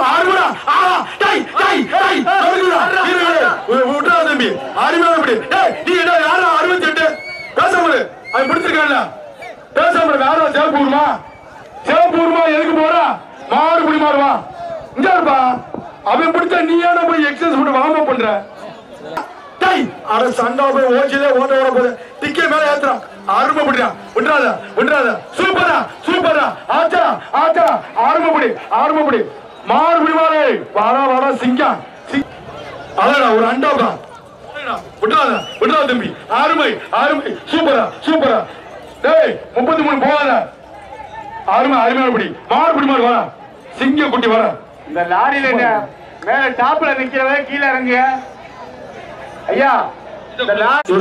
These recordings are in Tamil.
ஆறுமடா விட்டா தம்பி அருமையான இப்படி நீ என்ன யாரும் 68 பேசாம அவன் பிடிச்சிருக்கான்ல பேசாம யாரோ சேவப்பூர்மா எதுக்கு போறா மாடு குடி மாறுவா இங்க இருப்பா அவன் பிடிச்சா நீ ஏன்னா போய் எக்ஸசைஸ் பண்ண வாம பண்ற அட சண்டா போய் ஓச்சிலே ஓட்ட ஓட போது டிக்கே மேல ஏத்துறான் அருமை பிடிறான் விட்டுறாத சூப்பரா ஆச்சா அருமை பிடி மாடு பிடி மாறு வாடா சிங்கம் அதடா ஒரு அண்டாவுக்கா விட்டுறாத தம்பி அருமை சூப்பரா டேய் 33 போகாத அருமையான பிடி மாடு வர சிங்க குட்டி வர இந்த லாரியில மேல டாப்ல நிக்கிறவங்க கீழே இறங்க ஐயா இந்த லாரி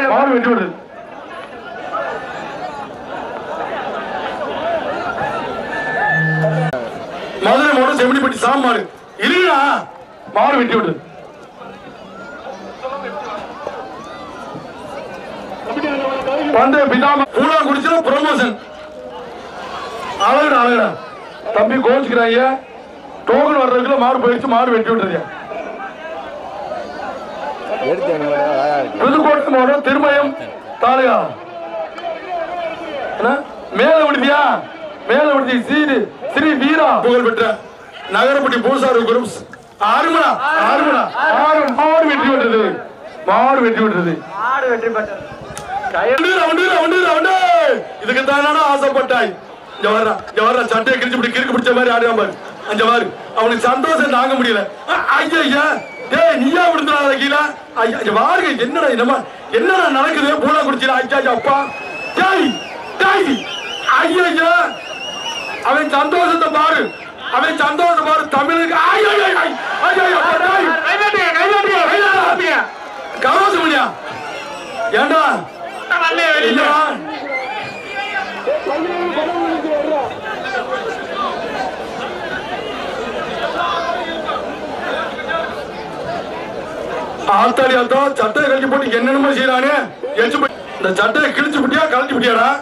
மாடு வெட்டி விடுது மதுரை மாடு செமினிப்பட்டி சாமாடு இல்லையா மாடு வெட்டி விடுது பந்தய பிதாம பூலா குடிச்சா ப்ரமோஷன் அழகடா தம்பி கோச்சுக்கிறாங்க டோக்கன் வர்றதுக்குள்ள மாடு போயிடுச்சு மாடு வெட்டி விட்டுருங்க புதுக்கோட்டை மாவட்டம் திருமயம் தாலுகா மேல விடுதி ஸ்ரீ வீரா புகழ் பெற்ற நகரப்பட்டி பூசாரி குரூப்ஸ் ஆறுமடா மாடு வெட்டி விட்டுறது இதுக்கு தானே ஆசைப்பட்டாய் சட்டையை கிறுக்கு பிடிச்ச மாதிரி ஆடுவான் பாரு அஞ்ச மாதிரி அவனுக்கு சந்தோஷம் தாங்க முடியல ஐயா டேய் நீயா விழுந்துடாத கீழே ஐயா வாருங்க என்னடா நடக்குது பூலா குடிச்சிடா ஐயா அப்பா டேய் ஐயா அவன் சந்தோஷத்தை பாரு தமிழுக்கு கவசம் இல்லையா ஏண்டா ஆத்தாடி சட்டையை கழிச்சு போட்டு என்னென்னமோ செய்யறானே இந்த சட்டையை கிழிச்சு விட்டியா கழிச்சு விட்டியாடா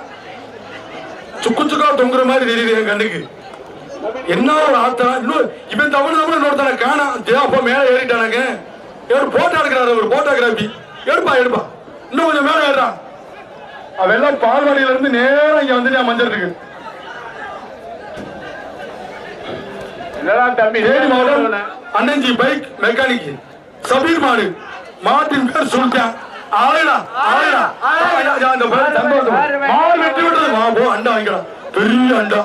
சுக்கா தொங்குற மாதிரி தெரியுது என் கண்ணுக்கு என்ன ஒரு ஆத்தா இன்னும் இவன் தமிழ் இன்னொருத்தான காணா தேப்பா மேல ஏறிட்டானாங்க போட்டோ எடுக்கிறாரு ஒரு போட்டோகிராபி எடுப்பா இன்னும் கொஞ்சம் மேல ஏறான் அவெல்லாம் பால்வாடியில இருந்து நேரம் இங்க வந்துட்டு மஞ்சளுக்கு அண்ணஞ்சி பைக் மெக்கானிக் சபீர் மாட்டின் பேர் சுல்தான் மாடு வெட்டி விட்டது அண்டா வாங்கிக்கலாம் பெரிய அண்டா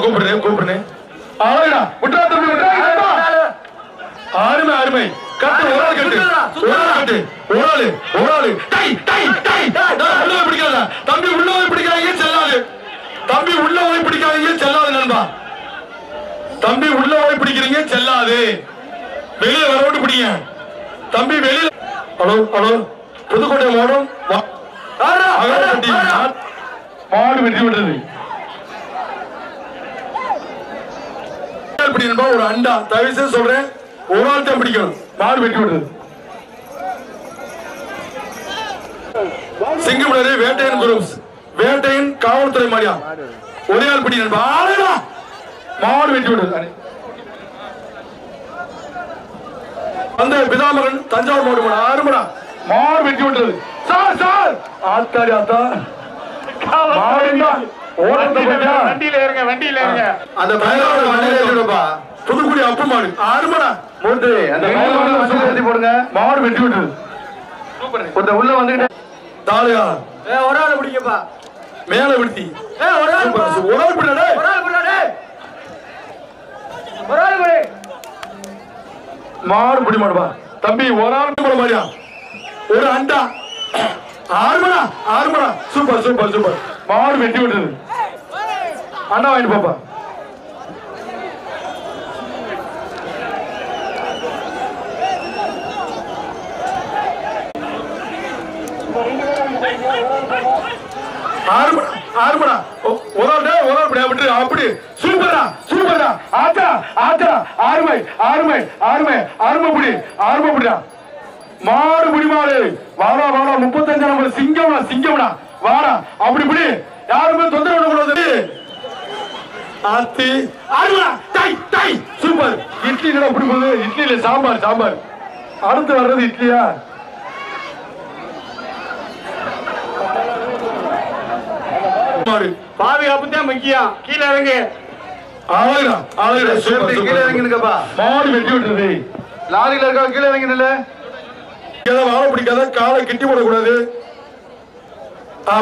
கூப்பிடுறேன் அருமை கட்டு ஒரு பிடிக்காத தம்பி உள்ள போய் பிடிக்காதீங்க செல்லாது நண்பா தம்பி உள்ள போய் பிடிக்கிறீங்க செல்லாது வெளியே வரவிட்டு பிடிங்க தம்பி வெளியில ஹலோ புதுக்கோட்டை மாவட்டம் மாடு வெட்டி விடுறது ஒரு அண்டா தவிர சொல்றேன் ஒரு ஆள் தான் பிடிக்கணும் மாடு வெட்டி விடுறது சிங்கமலரி வேட்டையன் குரூப்ஸ் வேட்டையன் காவல்துறை மாடியா ஒரே ஆள் பிடி நண்பா மாடு வெட்டி விடுறது அந்த பிதாமகன் தஞ்சாவூர் மாடு ஆறுமடா மாடு வெட்டி விட்டுறது சார் ஆத்தாடி ஆத்தா வண்டியில இருங்க அந்த புதுக்குடி அப்ப மாடு ஆறுமடா போடுங்க மாடு வெட்டி விட்டுறது உள்ள வந்துகிட்டு தாலுகா ஒரு ஆள் பிடிக்கப்பா மேல விடுத்தி ஒரு ஆள் மாடு பிடி மாடுப்பா தம்பி ஒரு ஆள் போட மாதிரியா ஒரு அண்டா ஆறுமடா சூப்பர் மாடு வெட்டி விட்டுறது அண்டா வாங்கிட்டு பாப்பா ஆறுமடா ஒரு ஆள் விட்டு அப்படி சூப்பரா ஆச்சா அருமை புடி மாடு புடிமாடு வாடா வாடா 35 நம்பர் சிங்கம்னா சிங்கம்னா வாடா அப்படி இப்படி யாருமே தொந்தரவு பண்ணக்கூடாது ஆத்தி ஆடுடா டை டை சூப்பர் இட்லி கூட அப்படி போகுது இட்லில சாம்பார் சாம்பார் அடுத்து வர்றது இட்லியா பாதுகாப்பு தான் முக்கியம் கீழே இறங்கு ஆளுடா ஆளுடா கீழே இறங்கினுக்கப்பா. மாடு வெட்டி விட்டுறது லாரியில இருக்கா கீழே இறங்கினல. ஏதாவது வாழ பிடிக்காத காலை கிட்டி போடக்கூடாது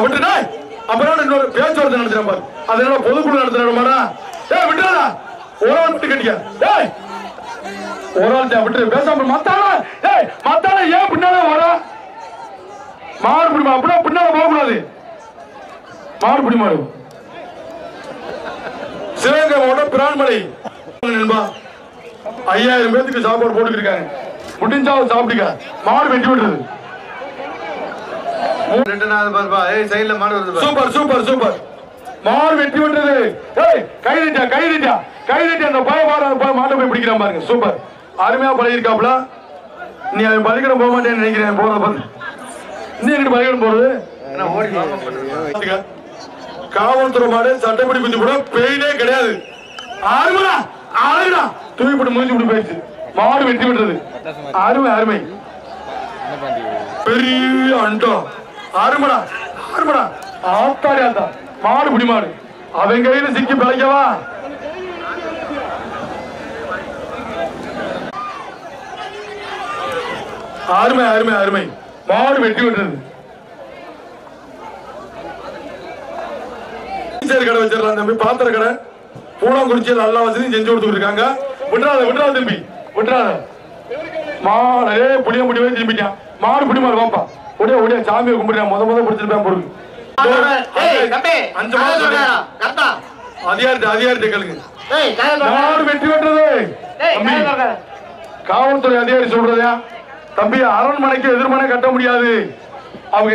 விட்டுடா அப்புறம் இன்னொரு பேச்சுவார்த்தை நடத்துறேன் பாரு அது என்ன பொதுக்குழு நடத்துறா விட்டுறா ஒரு ஆள் விட்டு கட்டிக்க ஒரு ஆள் விட்டு பேசாம மத்தால ஏன் பின்னால வர மாடு பிடிமா அப்படின்னா பின்னால போகக்கூடாது மாடு பிடிமாடு சிவகங்கை மாவட்டம் பிரான்மலை 5000 பேருக்கு சாப்பாடு போட்டுருக்காங்க முடிஞ்சா சாப்பிட்டுக்க மாடு வெட்டி விடுறது சைடுல மாடு வருது. சூப்பர் சூப்பர் சூப்பர் மாடு வெட்டி விடுறது கை தட்டி அந்த மாட்டை போய் பிடிக்கிறான் பாருங்க சூப்பர் அருமையா பழகிருக்காப்ல நீ அவன் பலிக்கடம் போக மாட்டேன்னு நினைக்கிறேன் போறத பார்த்து நீ எங்கிட்ட பலிக்கடம் போறது காவல்துறை மாடு சட்டப்படி குஞ்சு கூட பெயினே கிடையாது அருமையா அழகுடா தூக்கிப்பட்டு முடிஞ்சு விட்டு போயிடுச்சு மாடு வெட்டி விடுறது அருமை அருமை பெரிய அண்டம் அருமடா அருமடா ஆத்தாடி ஆத்தா மாடு பிடி மாடு அவன் கையில சிக்கி பிழைக்கவா அருமை அருமை அருமை மாடு வெட்டி விடுறது கடை வச்சிடலாம் தம்பி பாத்திர கடை பூனாங்குறிச்சியில் நல்லா வசதி செஞ்சு கொடுத்துட்டு இருக்காங்க விட்டுறாத விட்டுறாத தம்பி விட்டுறாத மாடு புளிய முடிவே திரும்பிட்டான் மாடு புடி மாடு வாப்பா ஒடியா ஒடியா சாமியை கும்பிடுறேன் முத பிடிச்சிருப்பேன் பொருள் 5 மாசம் அதிகாரிட்ட கேளுங்க மாடு வெட்டி விட்டுறது காவல்துறை அதிகாரி சொல்றதா தம்பி அரண்மனைக்கு எதிர்மனை கட்ட முடியாது அவங்க